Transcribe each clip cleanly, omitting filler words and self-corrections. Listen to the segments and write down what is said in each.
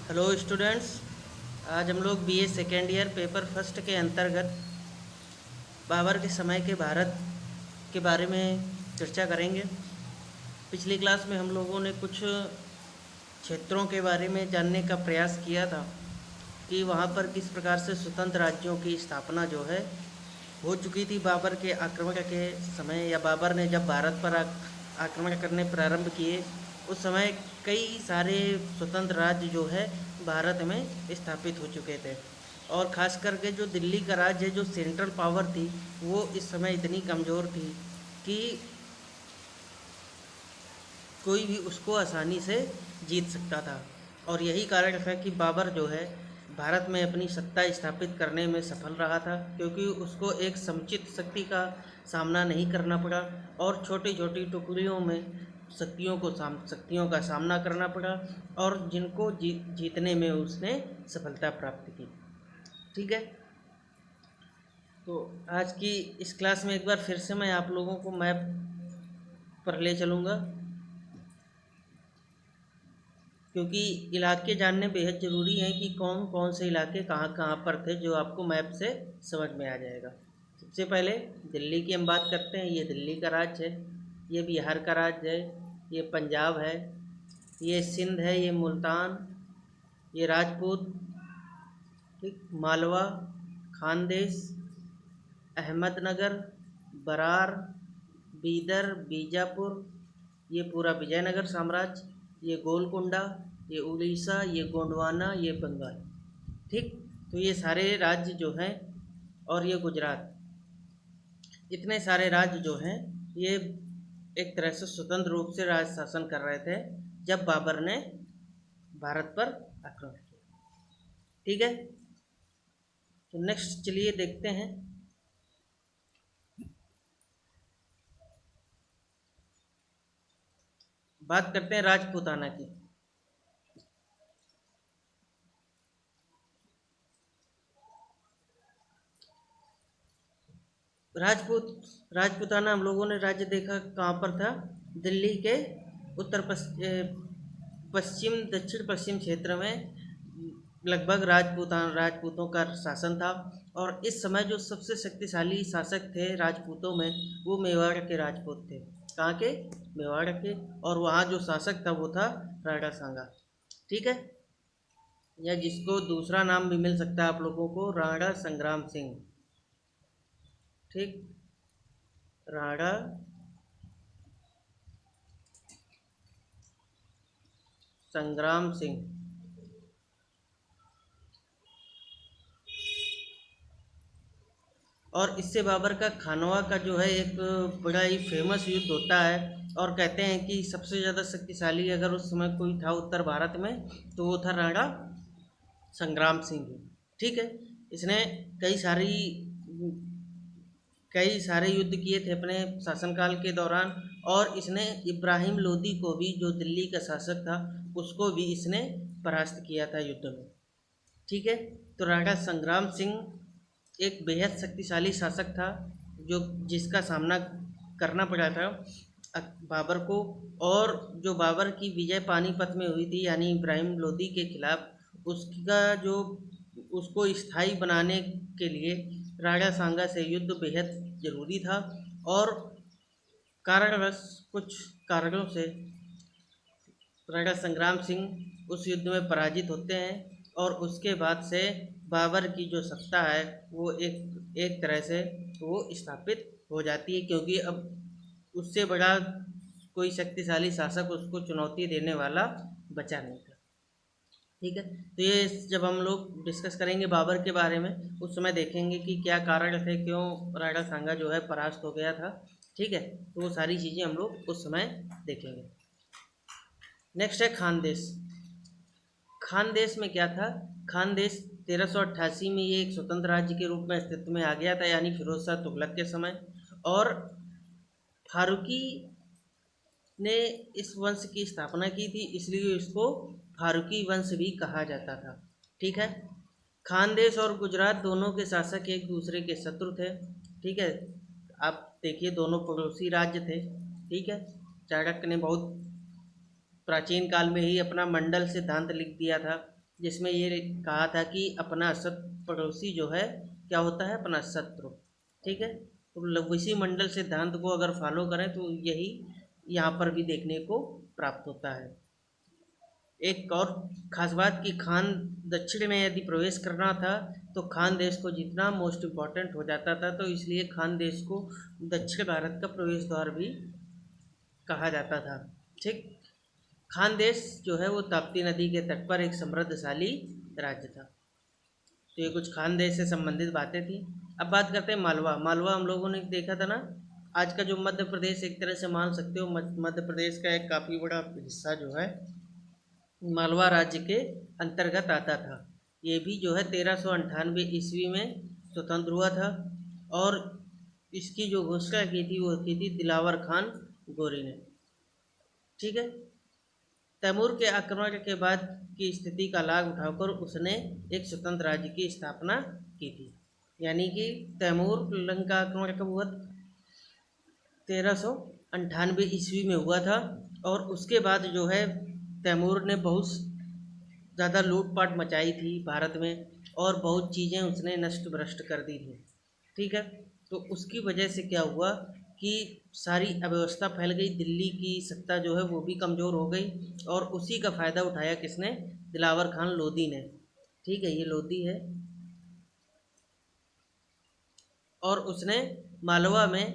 Hello students. आज हम लोग BA second year paper first के अंतर्गत बाबर के समय के भारत के बारे में चर्चा करेंगे। पिछली क्लास में हम लोगों ने कुछ क्षेत्रों के बारे में जानने का प्रयास किया था कि वहाँ पर किस प्रकार से स्वतंत्र राज्यों की स्थापना जो है हो चुकी थी बाबर के आक्रमण के समय, या बाबर ने जब भारत पर आक्रमण करने प्रारंभ किए उस समय कई सारे स्वतंत्र राज्य जो है भारत में स्थापित हो चुके थे। और ख़ास करके जो दिल्ली का राज्य है, जो सेंट्रल पावर थी, वो इस समय इतनी कमज़ोर थी कि कोई भी उसको आसानी से जीत सकता था। और यही कारण है कि बाबर जो है भारत में अपनी सत्ता स्थापित करने में सफल रहा था, क्योंकि उसको एक समुचित शक्ति का सामना नहीं करना पड़ा और छोटी छोटी टुकड़ियों में शक्तियों का सामना करना पड़ा, और जिनको जीतने में उसने सफलता प्राप्त की। ठीक है, तो आज की इस क्लास में एक बार फिर से मैं आप लोगों को मैप पर ले चलूँगा, क्योंकि इलाके जानने बेहद ज़रूरी हैं कि कौन कौन से इलाके कहाँ कहाँ पर थे, जो आपको मैप से समझ में आ जाएगा। सबसे पहले दिल्ली की हम बात करते हैं। ये दिल्ली का राज्य है, ये बिहार का राज्य है, ये पंजाब है, ये सिंध है, ये मुल्तान, ये राजपूत, ठीक, मालवा, खानदेश, अहमदनगर, बरार, बीदर, बीजापुर, ये पूरा विजयनगर साम्राज्य, ये गोलकुंडा, ये उड़ीसा, ये गोंडवाना, ये बंगाल। ठीक, तो ये सारे राज्य जो हैं, और ये गुजरात, इतने सारे राज्य जो हैं ये एक तरह से स्वतंत्र रूप से राज शासन कर रहे थे जब बाबर ने भारत पर आक्रमण किया। ठीक है, तो नेक्स्ट चलिए देखते हैं। बात करते हैं राजपूताना की। राजपूताना हम लोगों ने राज्य देखा कहाँ पर था? दिल्ली के उत्तर पश्चिम दक्षिण पश्चिम क्षेत्र में लगभग राजपूतों का शासन था। और इस समय जो सबसे शक्तिशाली शासक थे राजपूतों में, वो मेवाड़ के राजपूत थे। कहाँ के? मेवाड़ के। और वहाँ जो शासक था वो था राणा सांगा। ठीक है, या जिसको दूसरा नाम भी मिल सकता है आप लोगों को, राणा संग्राम सिंह। ठीक, राणा संग्राम सिंह। और इससे बाबर का खानवा का जो है एक बड़ा ही फेमस युद्ध होता है, और कहते हैं कि सबसे ज़्यादा शक्तिशाली अगर उस समय कोई था उत्तर भारत में तो वो था राणा संग्राम सिंह। ठीक है, इसने कई सारे युद्ध किए थे अपने शासनकाल के दौरान, और इसने इब्राहिम लोदी को भी, जो दिल्ली का शासक था, उसको भी इसने परास्त किया था युद्ध में। ठीक है, तो राणा संग्राम सिंह एक बेहद शक्तिशाली शासक था, जो जिसका सामना करना पड़ा था बाबर को। और जो बाबर की विजय पानीपत में हुई थी, यानी इब्राहिम लोदी के खिलाफ, उसका जो उसको स्थायी बनाने के लिए राणा सांगा से युद्ध बेहद ज़रूरी था। और कारणवश, कुछ कारणों से राणा संग्राम सिंह उस युद्ध में पराजित होते हैं, और उसके बाद से बाबर की जो सत्ता है वो एक तरह से वो स्थापित हो जाती है, क्योंकि अब उससे बड़ा कोई शक्तिशाली शासक उसको चुनौती देने वाला बचा नहीं था। ठीक है, तो ये जब हम लोग डिस्कस करेंगे बाबर के बारे में, उस समय देखेंगे कि क्या कारण थे, क्यों राणा सांगा जो है परास्त हो गया था। ठीक है, तो वो सारी चीज़ें हम लोग उस समय देखेंगे। नेक्स्ट है खानदेश। खानदेश में क्या था? खानदेश 1388 में ये एक स्वतंत्र राज्य के रूप में अस्तित्व में आ गया था, यानी फिरोज शाह तुगलक के समय। और फारूकी ने इस वंश की स्थापना की थी, इसलिए इसको फारूकी वंश भी कहा जाता था। ठीक है, खानदेश और गुजरात दोनों के शासक एक दूसरे के शत्रु थे। ठीक है, आप देखिए दोनों पड़ोसी राज्य थे। ठीक है, चाणक्य ने बहुत प्राचीन काल में ही अपना मंडल सिद्धांत लिख दिया था जिसमें ये कहा था कि अपना पड़ोसी जो है क्या होता है, अपना शत्रु। ठीक है, तो लघुविषी मंडल सिद्धांत को अगर फॉलो करें तो यही यहाँ पर भी देखने को प्राप्त होता है। एक और खास बात कि खान दक्षिण में यदि प्रवेश करना था तो खान देश को जीतना मोस्ट इम्पॉर्टेंट हो जाता था, तो इसलिए खान देश को दक्षिण भारत का प्रवेश द्वार भी कहा जाता था। ठीक, खान देश जो है वो ताप्ती नदी के तट पर एक समृद्धशाली राज्य था। तो ये कुछ खान देश से संबंधित बातें थी। अब बात करते हैं मालवा। मालवा हम लोगों ने देखा था ना, आज का जो मध्य प्रदेश एक तरह से मान सकते हो, मध्य प्रदेश का एक काफ़ी बड़ा हिस्सा जो है मालवा राज्य के अंतर्गत आता था। ये भी जो है 1398 ईस्वी में स्वतंत्र हुआ था और इसकी जो घोषणा की थी वो की थी दिलावर खान गोरी ने। ठीक है, तैमूर के आक्रमण के बाद की स्थिति का लाभ उठाकर उसने एक स्वतंत्र राज्य की स्थापना की थी। यानी कि तैमूर लंका आक्रमण कब हुआ? 1398 ईस्वी में हुआ था और उसके बाद जो है तैमूर ने बहुत ज़्यादा लूटपाट मचाई थी भारत में और बहुत चीज़ें उसने नष्ट भ्रष्ट कर दी थी। ठीक है, तो उसकी वजह से क्या हुआ कि सारी अव्यवस्था फैल गई, दिल्ली की सत्ता जो है वो भी कमज़ोर हो गई और उसी का फ़ायदा उठाया किसने? दिलावर खान लोधी ने। ठीक है, ये लोधी है और उसने मालवा में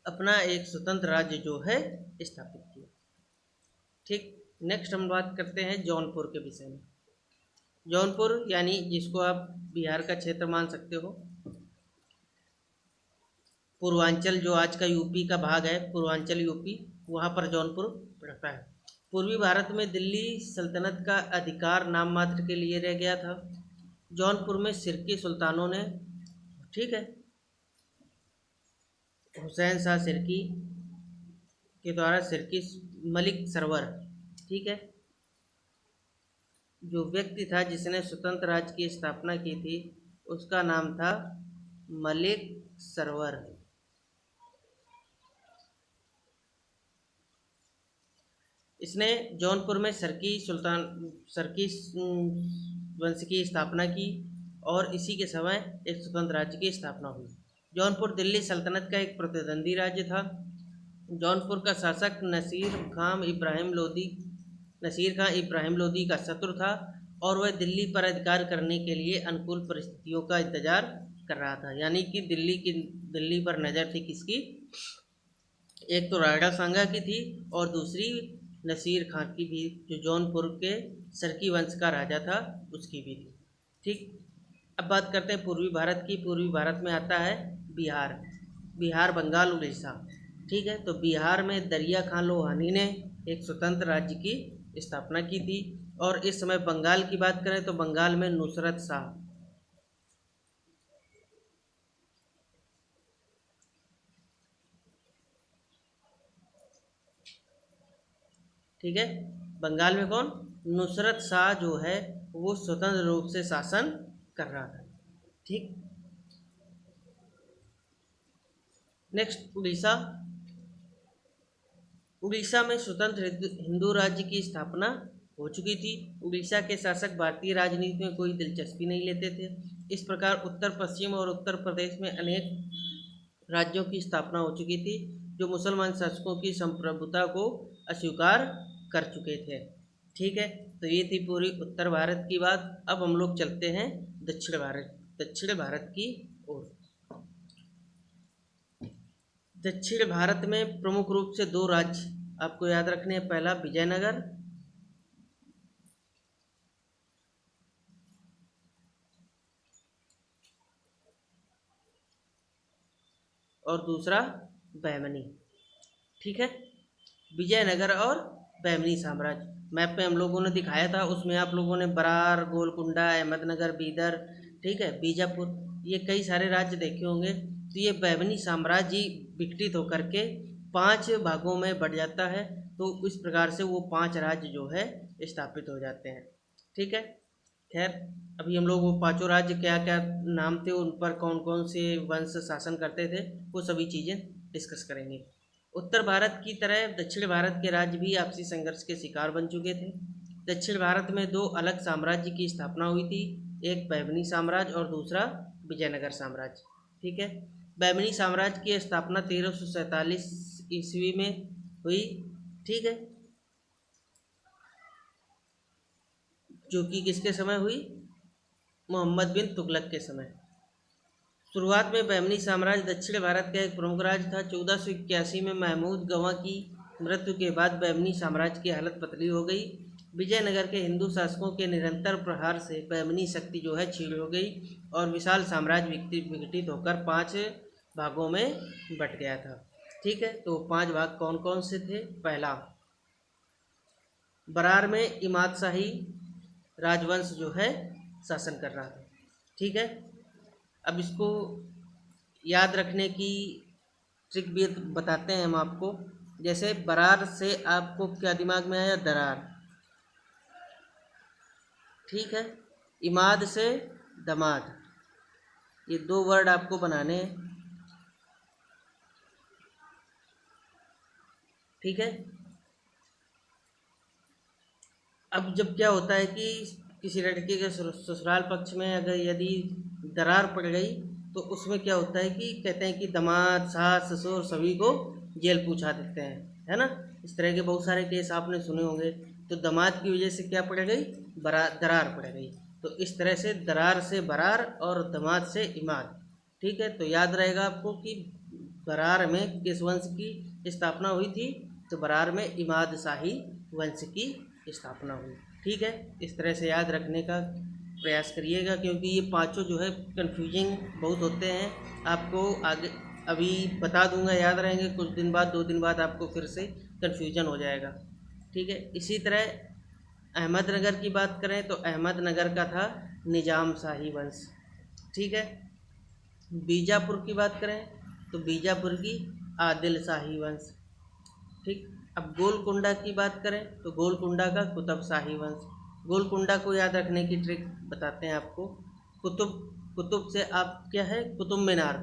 अपना एक स्वतंत्र राज्य जो है स्थापित किया। ठीक, नेक्स्ट हम बात करते हैं जौनपुर के विषय में। जौनपुर यानी जिसको आप बिहार का क्षेत्र मान सकते हो, पूर्वांचल जो आज का यूपी का भाग है, पूर्वांचल यूपी, वहाँ पर जौनपुर पड़ता है। पूर्वी भारत में दिल्ली सल्तनत का अधिकार नाम मात्र के लिए रह गया था। जौनपुर में सिरकी सुल्तानों ने, ठीक है, हुसैन शाह सिरकी के द्वारा सिरकी मलिक सरवर, ठीक है, जो व्यक्ति था जिसने स्वतंत्र राज्य की स्थापना की थी उसका नाम था मलिक सरवर। इसने जौनपुर में सरकी वंश की स्थापना की और इसी के समय एक स्वतंत्र राज्य की स्थापना हुई। जौनपुर दिल्ली सल्तनत का एक प्रतिद्वंदी राज्य था। जौनपुर का शासक नसीर खां इब्राहिम लोदी का शत्रु था और वह दिल्ली पर अधिकार करने के लिए अनुकूल परिस्थितियों का इंतजार कर रहा था। यानी कि दिल्ली पर नज़र थी किसकी? एक तो राणा सांगा की थी और दूसरी नसीर खां की भी, जो जौनपुर के सरकी वंश का राजा था उसकी भी थी। ठीक, अब बात करते हैं पूर्वी भारत की। पूर्वी भारत में आता है बिहार, बंगाल, उड़ीसा। ठीक है, तो बिहार में दरिया खां लोहानी ने एक स्वतंत्र राज्य की स्थापना की थी और इस समय बंगाल की बात करें तो बंगाल में नुसरत शाह, ठीक है, बंगाल में कौन? नुसरत शाह जो है वो स्वतंत्र रूप से शासन कर रहा था। ठीक, नेक्स्ट उड़ीसा। उड़ीसा में स्वतंत्र हिंदू राज्य की स्थापना हो चुकी थी। उड़ीसा के शासक भारतीय राजनीति में कोई दिलचस्पी नहीं लेते थे। इस प्रकार उत्तर पश्चिम और उत्तर प्रदेश में अनेक राज्यों की स्थापना हो चुकी थी जो मुसलमान शासकों की संप्रभुता को अस्वीकार कर चुके थे। ठीक है, तो ये थी पूरी उत्तर भारत की बात। अब हम लोग चलते हैं दक्षिण भारत की ओर। दक्षिण भारत में प्रमुख रूप से दो राज्य आपको याद रखने हैं। पहला विजयनगर और दूसरा बहमनी। ठीक है, विजयनगर और बहमनी साम्राज्य मैप में हम लोगों ने दिखाया था। उसमें आप लोगों ने बरार, गोलकुंडा, अहमदनगर, बीदर, ठीक है, बीजापुर, ये कई सारे राज्य देखे होंगे। तो ये बहमनी साम्राज्य विकसित होकर के 5 भागों में बढ़ जाता है। तो इस प्रकार से वो 5 राज्य जो है स्थापित हो जाते हैं। ठीक है, खैर अभी हम लोग वो 5 राज्य क्या क्या नाम थे, उन पर कौन कौन से वंश शासन करते थे, वो सभी चीज़ें डिस्कस करेंगे। उत्तर भारत की तरह दक्षिण भारत के राज्य भी आपसी संघर्ष के शिकार बन चुके थे। दक्षिण भारत में दो अलग साम्राज्य की स्थापना हुई थी, एक बैबनी साम्राज्य और दूसरा विजयनगर साम्राज्य। ठीक है, बैबनी साम्राज्य की स्थापना 1347 ईस्वी में हुई। ठीक है, जो कि किसके समय हुई? मोहम्मद बिन तुगलक के समय। शुरुआत में बैबनी साम्राज्य दक्षिण भारत का एक प्रमुख राज्य था। 1481 में महमूद गवा की मृत्यु के बाद बैबनी साम्राज्य की हालत पतली हो गई। विजयनगर के हिंदू शासकों के निरंतर प्रहार से बैबनी शक्ति जो है छीड़ हो गई और विशाल साम्राज्य विघटित होकर 5 भागों में बट गया था। ठीक है, तो 5 भाग कौन कौन से थे? पहला, बरार में इमाद शाही राजवंश जो है शासन कर रहा था। ठीक है, अब इसको याद रखने की ट्रिक भी बताते हैं हम आपको। जैसे बरार से आपको क्या दिमाग में आया? दरार। ठीक है, इमाद से दमाद, ये 2 वर्ड आपको बनाने हैं। ठीक है, अब जब क्या होता है कि किसी लड़के के ससुराल पक्ष में अगर यदि दरार पड़ गई तो उसमें क्या होता है कि कहते हैं कि दामाद, सास, ससुर सभी को जेल पूछा देते हैं, है ना। इस तरह के बहुत सारे केस आपने सुने होंगे। तो दामाद की वजह से क्या पड़ गई? दरार पड़ गई। तो इस तरह से दरार से बरार और दामाद से इमाद। ठीक है, तो याद रहेगा आपको कि बरार में किस वंश की स्थापना हुई थी? तो बरार में इमाद शाही वंश की स्थापना हुई। ठीक है, इस तरह से याद रखने का प्रयास करिएगा, क्योंकि ये पांचों जो है कन्फ्यूजिंग बहुत होते हैं। आपको आगे अभी बता दूंगा, याद रहेंगे। कुछ दिन बाद, 2 दिन बाद आपको फिर से कन्फ्यूजन हो जाएगा। ठीक है, इसी तरह अहमदनगर की बात करें तो अहमदनगर का था निजाम शाही वंश। ठीक है, बीजापुर की बात करें तो बीजापुर की आदिल शाही वंश। ठीक, अब गोलकुंडा की बात करें तो गोलकुंडा का कुतुब शाही वंश। गोलकुंडा को याद रखने की ट्रिक बताते हैं आपको। कुतुब से आप क्या है? कुतुब मीनार।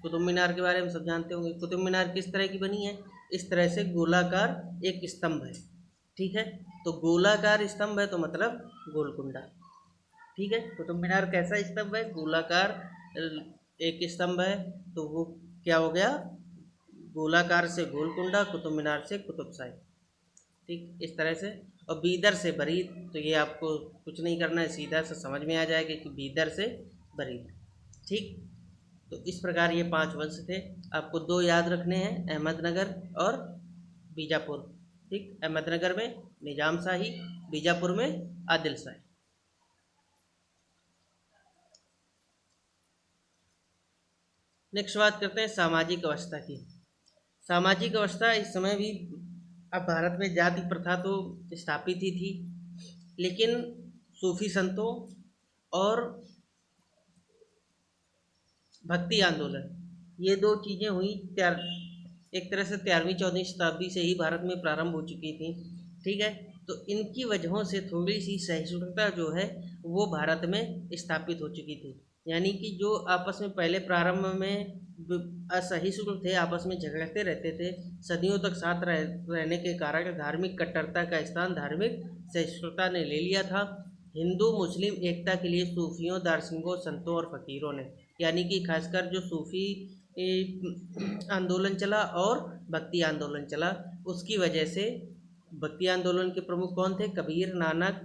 कुतुब मीनार के बारे में सब जानते होंगे। कुतुब मीनार किस तरह की बनी है? इस तरह से गोलाकार एक स्तंभ है। ठीक है, तो गोलाकार स्तंभ है तो मतलब गोलकुंडा। ठीक है, कुतुब मीनार कैसा स्तंभ है? गोलाकार एक स्तंभ है, तो वो क्या हो गया? गोलाकार से गोलकुंडा, कुतुब मीनार से कुतुबशाही। ठीक, इस तरह से। और बीदर से बरीद, तो ये आपको कुछ नहीं करना है, सीधा से समझ में आ जाएगा कि बीदर से बरीद। ठीक, तो इस प्रकार ये 5 वंश थे। आपको 2 याद रखने हैं, अहमदनगर और बीजापुर। ठीक, अहमदनगर में निजाम शाही, बीजापुर में आदिल शाही। नेक्स्ट बात करते हैं सामाजिक अवस्था की। सामाजिक अवस्था इस समय भी, अब भारत में जाति प्रथा तो स्थापित ही थी, लेकिन सूफी संतों और भक्ति आंदोलन, ये 2 चीज़ें हुई। एक तरह से 13वीं-14वीं शताब्दी से ही भारत में प्रारंभ हो चुकी थी। ठीक है, तो इनकी वजहों से थोड़ी सी सहिष्णुता जो है वो भारत में स्थापित हो चुकी थी। यानी कि जो आपस में पहले प्रारंभ में असहिष्णु थे, आपस में झगड़ते रहते थे, सदियों तक साथ रहने के कारण धार्मिक कट्टरता का स्थान धार्मिक सहिष्णुता ने ले लिया था। हिंदू मुस्लिम एकता के लिए सूफियों, दार्शनिकों, संतों और फकीरों ने, यानी कि खासकर जो सूफी आंदोलन चला और भक्ति आंदोलन चला, उसकी वजह से भक्ति आंदोलन के प्रमुख कौन थे? कबीर, नानक,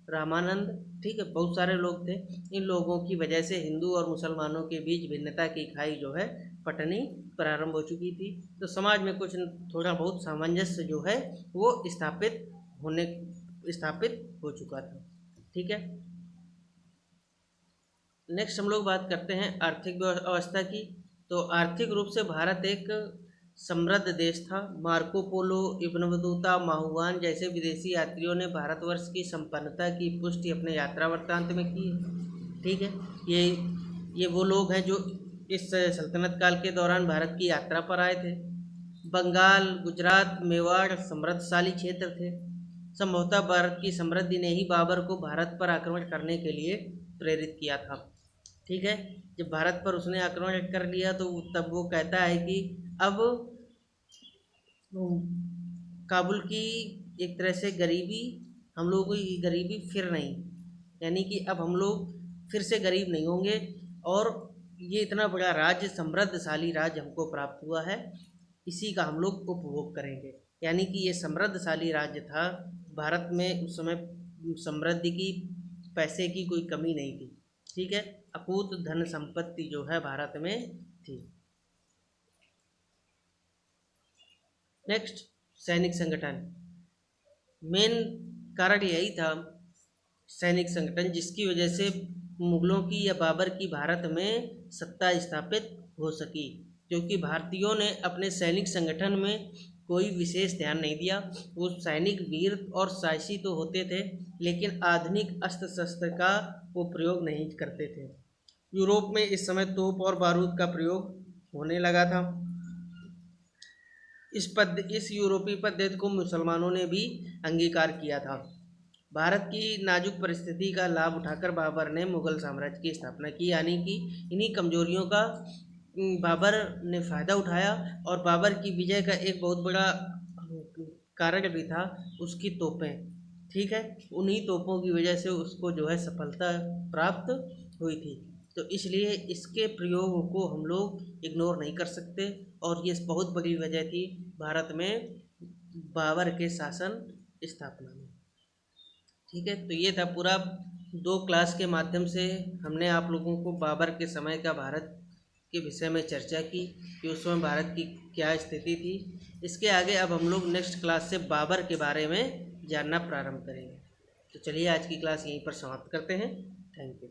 रामानंद। ठीक है, बहुत सारे लोग थे। इन लोगों की वजह से हिंदू और मुसलमानों के बीच भिन्नता की खाई जो है पटनी प्रारंभ हो चुकी थी। तो समाज में कुछ थोड़ा बहुत सामंजस्य जो है वो स्थापित हो चुका था। ठीक है, नेक्स्ट हम लोग बात करते हैं आर्थिक अवस्था की। तो आर्थिक रूप से भारत एक समृद्ध देश था। मार्को पोलो, इब्न बतूता, माहुआन जैसे विदेशी यात्रियों ने भारतवर्ष की संपन्नता की पुष्टि अपने यात्रा वृत्तांत में की है। ठीक है, ये वो लोग हैं जो इस सल्तनत काल के दौरान भारत की यात्रा पर आए थे। बंगाल, गुजरात, मेवाड़ समृद्धशाली क्षेत्र थे। संभवतः भारत की समृद्धि ने ही बाबर को भारत पर आक्रमण करने के लिए प्रेरित किया था। ठीक है, जब भारत पर उसने आक्रमण कर लिया तो तब वो कहता है कि अब काबुल की एक तरह से गरीबी हम लोगों की गरीबी फिर नहीं, यानी कि अब हम लोग फिर से गरीब नहीं होंगे और ये इतना बड़ा राज्य, समृद्धशाली राज्य हमको प्राप्त हुआ है, इसी का हम लोग उपभोग करेंगे। यानी कि ये समृद्धशाली राज्य था। भारत में उस समय समृद्धि की, पैसे की कोई कमी नहीं थी। ठीक है, अकूत धन संपत्ति जो है भारत में थी। नेक्स्ट, सैनिक संगठन। मेन कारण यही था सैनिक संगठन, जिसकी वजह से मुगलों की या बाबर की भारत में सत्ता स्थापित हो सकी, क्योंकि भारतीयों ने अपने सैनिक संगठन में कोई विशेष ध्यान नहीं दिया। वो सैनिक वीर और साहसी तो होते थे, लेकिन आधुनिक अस्त्र शस्त्र का वो प्रयोग नहीं करते थे। यूरोप में इस समय तोप और बारूद का प्रयोग होने लगा था। इस यूरोपीय पद्धति को मुसलमानों ने भी अंगीकार किया था। भारत की नाजुक परिस्थिति का लाभ उठाकर बाबर ने मुगल साम्राज्य की स्थापना की, यानी कि इन्हीं कमजोरियों का बाबर ने फ़ायदा उठाया। और बाबर की विजय का एक बहुत बड़ा कारण भी था उसकी तोपें। ठीक है, उन्हीं तोपों की वजह से उसको जो है सफलता प्राप्त हुई थी। तो इसलिए इसके प्रयोग को हम लोग इग्नोर नहीं कर सकते, और ये बहुत बड़ी वजह थी भारत में बाबर के शासन स्थापना में। ठीक है, तो ये था पूरा 2 क्लास के माध्यम से हमने आप लोगों को बाबर के समय का भारत के विषय में चर्चा की कि उस समय भारत की क्या स्थिति थी। इसके आगे अब हम लोग नेक्स्ट क्लास से बाबर के बारे में जानना प्रारंभ करेंगे। तो चलिए आज की क्लास यहीं पर समाप्त करते हैं। Thank you.